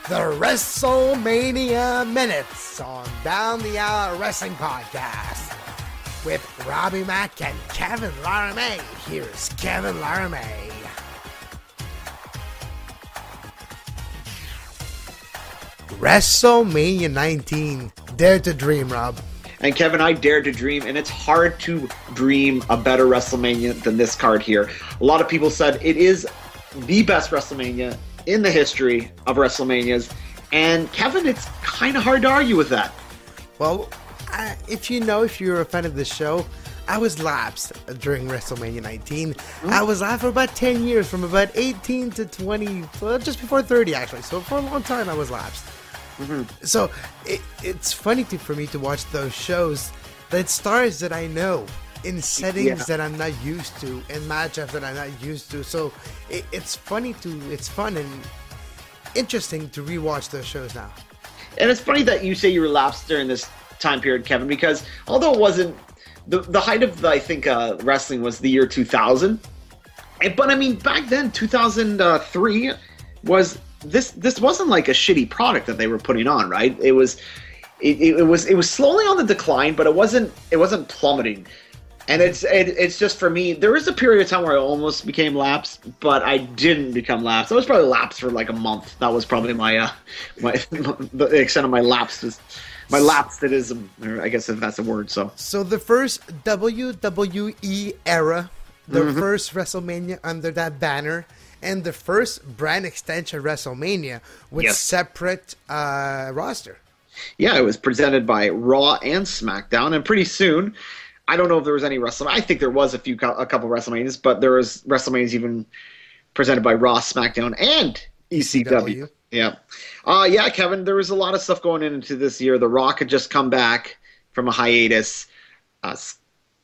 the WrestleMania Minutes on Down the Aisle Wrestling Podcast with Robbie Mack and Kevin Laramie. Here's Kevin Laramie. WrestleMania 19. Dare to dream, Rob. And Kevin, I dare to dream, and it's hard to dream a better WrestleMania than this card here. A lot of people said it is the best WrestleMania in the history of WrestleManias, and Kevin, it's kind of hard to argue with that. Well, if you're a fan of the show, I was lapsed during WrestleMania 19. I was lapsed for about 10 years, from about 18 to 20, well, just before 30 actually. So for a long time I was lapsed. So it's funny for me to watch those shows that stars that I know in settings that I'm not used to, in matchups that I'm not used to. So it's fun and interesting to rewatch those shows now. And it's funny that you say you were lapsed during this time period, Kevin, because although it wasn't the height of wrestling was the year 2000, but I mean back then 2003 was. This wasn't like a shitty product that they were putting on, right? It was slowly on the decline, but it wasn't plummeting. And it's just, for me, there was a period of time where I almost became lapsed, but I didn't become lapsed. I was probably lapsed for like a month. That was probably the extent of my lapses. My lapsedism, or I guess if that's a word. So the first WWE era, the first WrestleMania under that banner, and the first brand extension WrestleMania with separate roster. Yeah, it was presented by Raw and SmackDown, and pretty soon, I don't know if there was any WrestleMania. I think there was a couple WrestleManias, but there was WrestleManias even presented by Raw, SmackDown, and ECW. Yeah, Kevin, there was a lot of stuff going into this year. The Rock had just come back from a hiatus.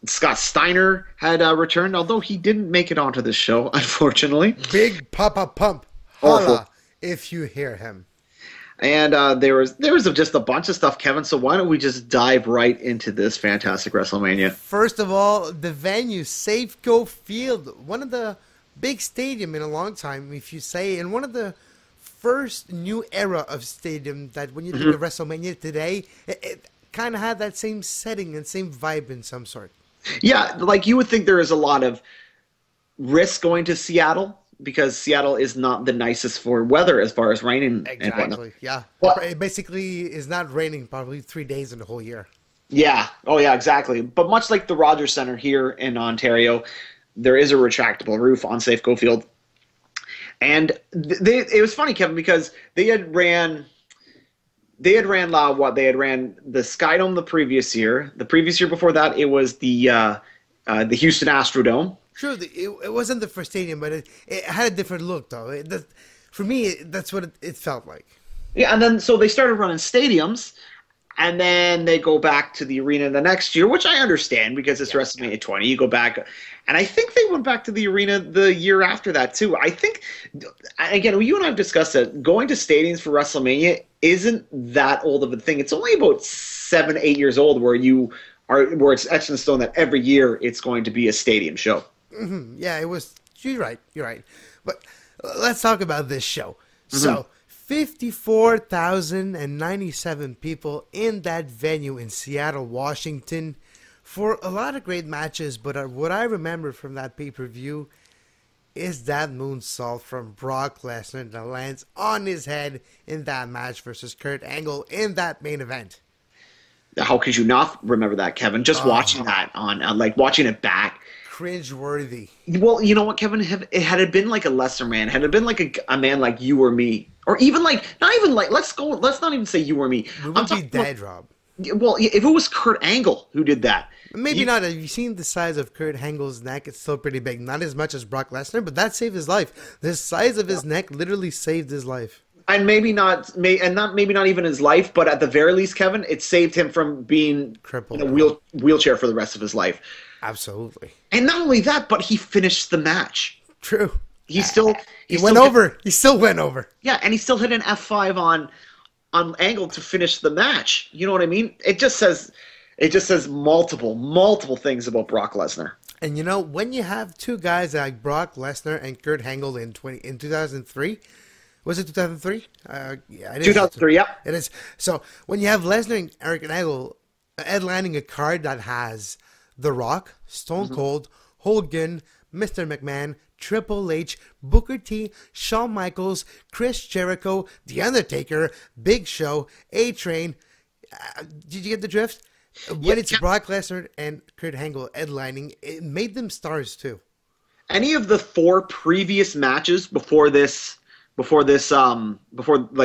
Scott Steiner had returned, although he didn't make it onto the show, unfortunately. Big Papa Pump. Holla if you hear him. And there was just a bunch of stuff, Kevin, so why don't we just dive right into this fantastic WrestleMania? First of all, the venue, Safeco Field, one of the big stadium in a long time, if you say, and one of the first new era of stadium that when you think of WrestleMania today, it kind of had that same setting and same vibe in some sort. Yeah, like you would think there is a lot of risk going to Seattle because Seattle is not the nicest for weather as far as raining. Exactly, yeah. Well, it basically is not raining probably 3 days in the whole year. Yeah, oh yeah, exactly. But much like the Rogers Centre here in Ontario, there is a retractable roof on Safeco Field. And it was funny, Kevin, because they had ran the Skydome the previous year. The previous year before that, it was the Houston Astrodome. True, it wasn't the first stadium, but it had a different look, though. For me, that's what it felt like. Yeah, and then so they started running stadiums, and then they go back to the arena the next year, which I understand because it's WrestleMania 20. You go back, and I think they went back to the arena the year after that too. I think, again, you and I have discussed that going to stadiums for WrestleMania isn't that old of a thing. It's only about 7-8 years old where it's etched in stone that every year it's going to be a stadium show. Yeah, it was. You're right. But let's talk about this show. So 54,097 people in that venue in Seattle, Washington, for a lot of great matches. But what I remember from that pay-per-view is that moonsault from Brock Lesnar that lands on his head in that match versus Kurt Angle in that main event. How could you not remember that, Kevin? Just watching that watching it back. Cringe-worthy. Well, you know what, Kevin? Had it been like a lesser man, had it been like a man like you or me, or even let's not even say you or me. We would be dead, Rob. Well, if it was Kurt Angle who did that. Maybe not. Have you seen the size of Kurt Angle's neck? It's still pretty big. Not as much as Brock Lesnar, but that saved his life. The size of his neck literally saved his life. And maybe not even his life, but at the very least, Kevin, it saved him from being crippled in a wheelchair for the rest of his life. Absolutely. And not only that, but he finished the match. True. He still went over. He still went over. Yeah, and he still hit an F5 on Angle to finish the match. You know what I mean? It just says multiple things about Brock Lesnar. And you know, when you have two guys like Brock Lesnar and Kurt Angle in 2003, Was it 2003? Yeah, it is. 2003, yeah. It is. So when you have Lesnar and Eric Angle headlining a card that has The Rock, Stone Cold, Hogan, Mr. McMahon, Triple H, Booker T, Shawn Michaels, Chris Jericho, The Undertaker, Big Show, A-Train. Did you get the drift? When it's Brock Lesnar and Kurt Angle headlining, it made them stars too. Any of the 4 previous matches before like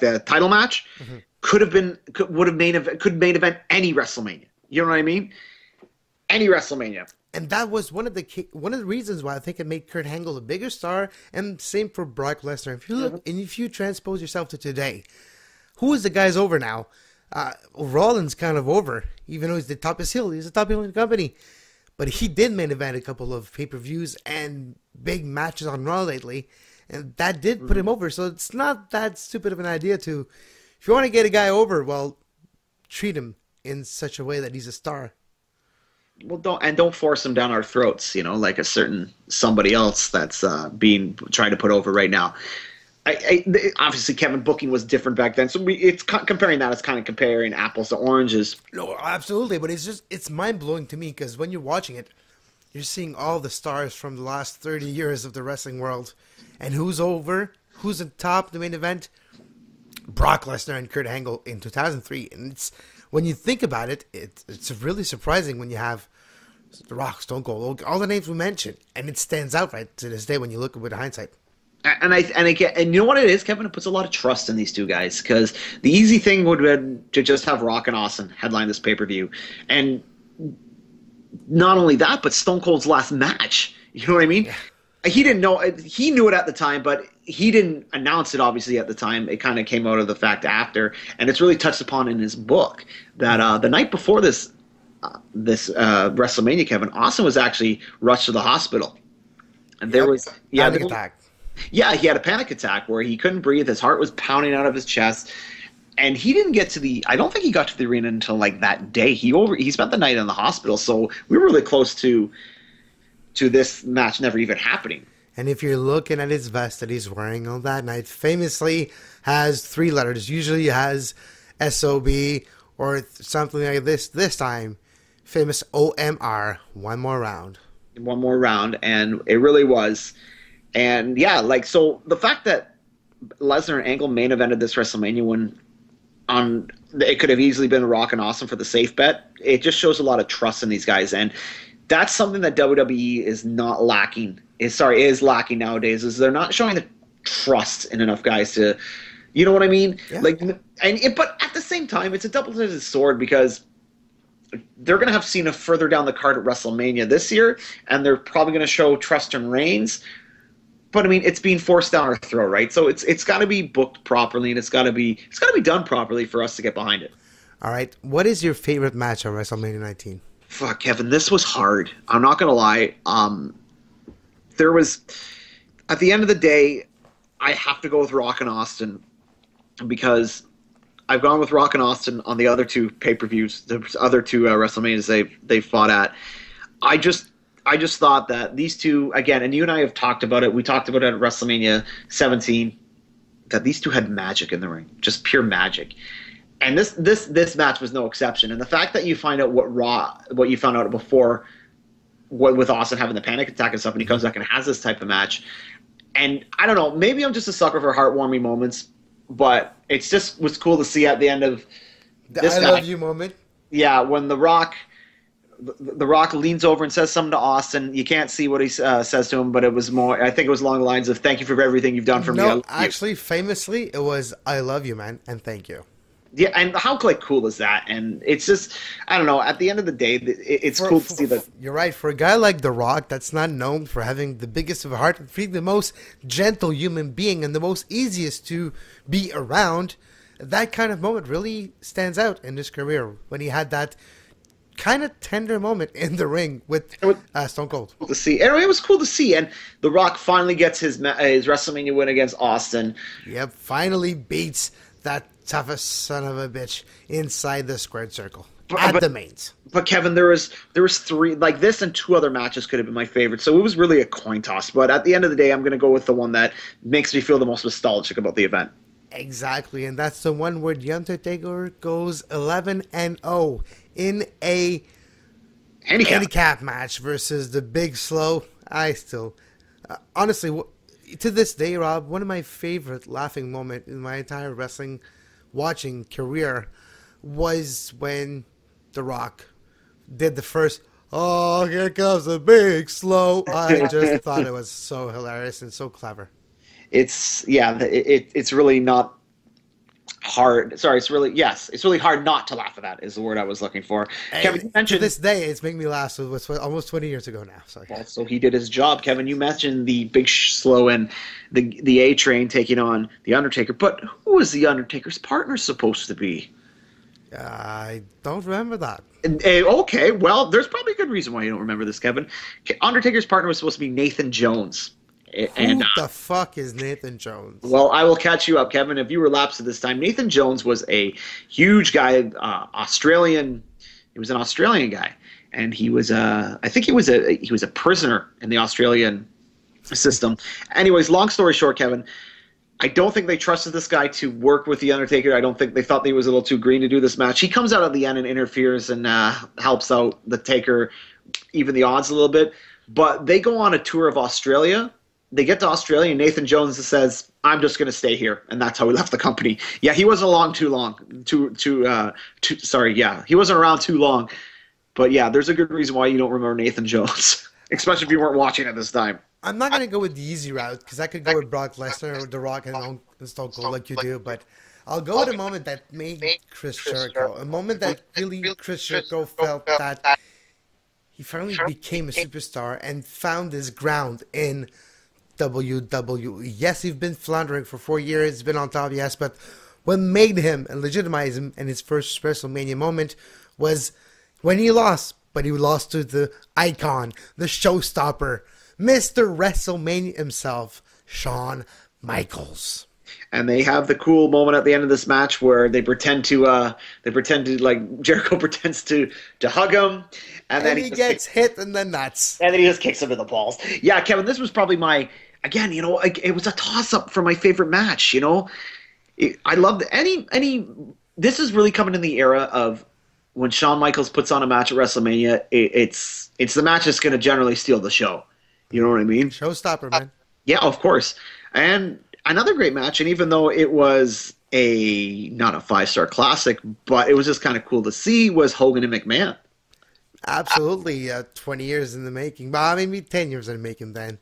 the title match could main event any WrestleMania. You know what I mean? Any WrestleMania. And that was one of the reasons why I think it made Kurt Angle a bigger star, and same for Brock Lesnar. If you look and if you transpose yourself to today, who is the guy's over now? Rollins kind of over, even though he's the toughest heel. He's the top heel in the company. But he did main event a couple of pay-per-views and big matches on Raw lately, and that did put him over. So it's not that stupid of an idea to, if you want to get a guy over, well, treat him in such a way that he's a star. Well, don't force him down our throats, like a certain somebody else that's being tried to put over right now. Obviously, Kevin, booking was different back then, so it's comparing that. It's kind of comparing apples to oranges. No, absolutely, but it's mind blowing to me because when you're watching it, you're seeing all the stars from the last 30 years of the wrestling world, and who's over, who's on top, the main event, Brock Lesnar and Kurt Angle in 2003, and it's when you think about it, it's really surprising when you have The Rock, Stone Cold, all the names we mentioned, and it stands out right to this day when you look at it with hindsight. And you know what it is, Kevin? It puts a lot of trust in these two guys because the easy thing would be to just have Rock and Austin headline this pay-per-view, and not only that, but Stone Cold's last match. You know what I mean? Yeah. He didn't know. He knew it at the time, but he didn't announce it. Obviously, at the time, it kind of came out of the fact after, and it's really touched upon in his book that the night before this WrestleMania, Kevin, Austin was actually rushed to the hospital, and there was panic attack. Yeah, he had a panic attack where he couldn't breathe. His heart was pounding out of his chest. And he didn't get to I don't think he got to the arena until like that day. He spent the night in the hospital. So we were really close to this match never even happening. And if you're looking at his vest that he's wearing on that night, famously has 3 letters. Usually it has SOB or something like this. This time, famous OMR, one more round. One more round. And it really was. And yeah, so the fact that Lesnar and Angle main evented this WrestleMania when it could have easily been Rock and Austin for the safe bet, it just shows a lot of trust in these guys, and that's something that WWE is lacking nowadays. Is they're not showing the trust in enough guys to, you know what I mean? Yeah. But at the same time, it's a double-edged sword because they're going to have Cena further down the card at WrestleMania this year, and they're probably going to show Trust and Reigns. But I mean, it's being forced down our throat, right? So it's got to be booked properly, and it's got to be done properly for us to get behind it. All right, what is your favorite match on WrestleMania 19? Fuck, Kevin, this was hard. I'm not gonna lie. There was, at the end of the day, I have to go with Rock and Austin because I've gone with Rock and Austin on the other 2 pay-per-views, the other 2 WrestleManias they fought at. I just thought that these two, again, and you and I have talked about it. We talked about it at WrestleMania 17, that these two had magic in the ring, just pure magic. And this match was no exception. And the fact that you find out what you found out before, with Austin having the panic attack and stuff, and he comes back and has this type of match. And I don't know, maybe I'm just a sucker for heartwarming moments, but it's just was cool to see at the end of this I love you moment. Yeah, when The Rock leans over and says something to Austin. You can't see what he says to him, but it was more. I think it was along the lines of "Thank you for everything you've done for me." No, actually, famously, it was "I love you, man, and thank you." Yeah, and how cool is that? And it's just, I don't know. At the end of the day, it's cool to see that. You're right. For a guy like The Rock, that's not known for having the biggest of a heart, the most gentle human being, and the most easiest to be around, that kind of moment really stands out in his career when he had that kind of tender moment in the ring with Stone Cold. Cool to see. Anyway, it was cool to see, and The Rock finally gets his WrestleMania win against Austin. Yep, finally beats that toughest son of a bitch inside the squared circle. at the mains. But Kevin, there was three, like this and two other matches could have been my favorite. So it was really a coin toss. But at the end of the day, I'm going to go with the one that makes me feel the most nostalgic about the event. Exactly, and that's the one where The Undertaker goes 11-0 in a handicap match versus the Big Slow. I still, honestly, to this day, Rob, one of my favorite laughing moments in my entire wrestling watching career was when The Rock did the first, "Oh, here comes the Big Slow." I just thought it was so hilarious and so clever. It's really not hard. Sorry, it's really hard not to laugh at that is the word I was looking for. Kevin, you mentioned, to this day, it's making me laugh. So it's almost 20 years ago now. Sorry. Well, so he did his job. Kevin, you mentioned the Big Slow and the A Train taking on the Undertaker, but who was the Undertaker's partner supposed to be? I don't remember that. Okay, well, there's probably a good reason why you don't remember this, Kevin. Undertaker's partner was supposed to be Nathan Jones. Who the fuck is Nathan Jones? Well, I will catch you up, Kevin. If you relapse at this time, Nathan Jones was a huge guy, Australian. He was an Australian guy, and he was I think he was a prisoner in the Australian system. Anyways, long story short, Kevin, I don't think they trusted this guy to work with the Undertaker. I don't think they thought he was a little too green to do this match. He comes out at the end and interferes and helps out the Taker, even the odds a little bit. But they go on a tour of Australia. They get to Australia, and Nathan Jones says, "I'm just going to stay here," and that's how he left the company. Yeah, he wasn't along too long. He wasn't around too long. But yeah, there's a good reason why you don't remember Nathan Jones, especially if you weren't watching at this time. I'm not going to go with the easy route because I could go with Brock Lesnar or The Rock and Stone Cold like you do, but I'll go with a moment that made Chris Jericho, a moment that really Chris Jericho felt that he finally became a superstar and found his ground in WWE. Yes, he's been floundering for 4 years, he's been on top, yes, but what made him and legitimized him in his first WrestleMania moment was when he lost, but he lost to the icon, the showstopper, Mr. WrestleMania himself, Shawn Michaels. And they have the cool moment at the end of this match where they pretend to like Jericho pretends to hug him, and then he gets hit in the nuts, and then he just kicks him in the balls. Yeah, Kevin, this was probably it was a toss up for my favorite match. I loved any. This is really coming in the era of when Shawn Michaels puts on a match at WrestleMania. It's the match that's going to generally steal the show. You know what I mean? Showstopper, man. Yeah, of course. And another great match, and even though it was not a 5-star classic, but it was just kind of cool to see, was Hogan and McMahon. Absolutely, 20 years in the making. Well, maybe 10 years in the making then.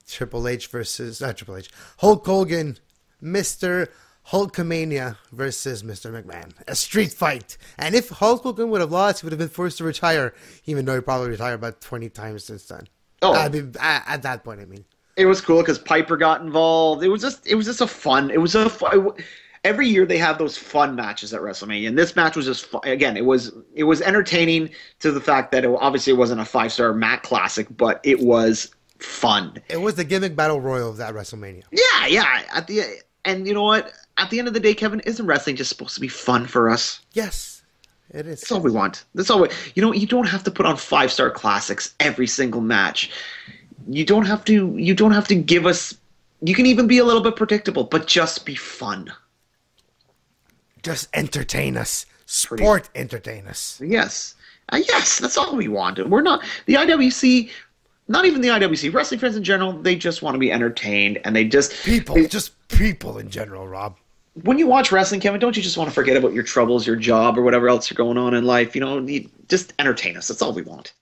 Triple H versus Triple H. Hulk Hogan, Mr. Hulkamania versus Mr. McMahon. A street fight. And if Hulk Hogan would have lost, he would have been forced to retire, even though he probably retired about 20 times since then. Oh, at that point, I mean. It was cool because Piper got involved. It was just a fun. Every year they have those fun matches at WrestleMania, and this match was just fun. Again, it was entertaining to the fact that obviously it wasn't a 5-star mat classic, but it was fun. It was the gimmick battle royal of that WrestleMania. Yeah. And you know what? At the end of the day, Kevin, isn't wrestling just supposed to be fun for us? Yes. It is. That's all we want. That's all. You don't have to put on 5-star classics every single match. You don't have to give us. You can even be a little bit predictable, but just be fun. Just entertain us. Entertain us. Yes. Yes, that's all we want. We're not the IWC. Not even the IWC. Wrestling fans in general, they just want to be entertained, and people in general, Rob. When you watch wrestling, Kevin, don't you just want to forget about your troubles, your job, or whatever else you're going on in life? You just entertain us. That's all we want.